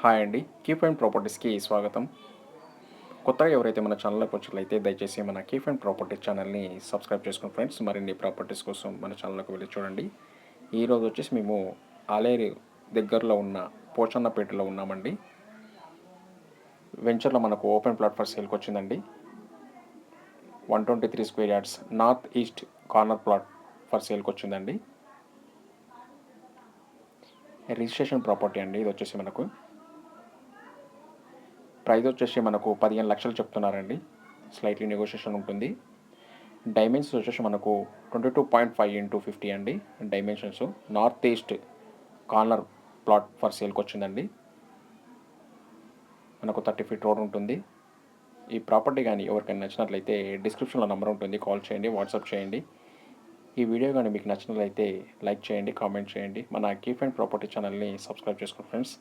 Hi అండి. Keep and ప్రాపర్టీస్‌కి స్వాగతం. కొత్తగా ఎవరైతే మన ఛానల్‌లోకి వచ్చినట్లయితే దయచేసి మన కీప్ అండ్ ప్రాపర్టీస్ ఛానల్‌ని సబ్స్క్రైబ్ చేసుకోండి ఫ్రెండ్స్. మరిన్ని ప్రాపర్టీస్ కోసం మన ఛానల్‌లోకి వెళ్ళి చూడండి. ఈరోజు వచ్చేసి మేము ఆలేరు దగ్గరలో ఉన్న పోచన్నపేటలో ఉన్నామండి. వెంచర్‌లో మనకు ఓపెన్ ప్లాట్ ఫర్ సేల్‌కి వచ్చిందండి. 123 square yards north east corner plot for సేల్‌కి వచ్చిందండి. రిజిస్ట్రేషన్ ప్రాపర్టీ అండి ఇది వచ్చేసి మనకు. ప్రైస్ వచ్చేసి మనకు 15 లక్షలు చెప్తున్నారండి. స్లైట్లీ నెగోషియేషన్ ఉంటుంది. డైమెన్షన్స్ వచ్చేసి మనకు 22.5 x 50 అండి dimensions. North east corner plot for సేల్కి వచ్చిందండి. మనకు 30 ఫీట్ రోడ్ ఉంటుంది. ఈ ప్రాపర్టీ కానీ ఎవరికైనా నచ్చినట్లయితే డిస్క్రిప్షన్లో నెంబర్ ఉంటుంది, కాల్ చేయండి, వాట్సాప్ చేయండి. ఈ వీడియో కానీ మీకు నచ్చినట్లయితే లైక్ చేయండి, కామెంట్ చేయండి. మన కీప్ అండ్ ప్రాపర్టీ ఛానల్ని సబ్స్క్రైబ్ చేసుకోండి ఫ్రెండ్స్.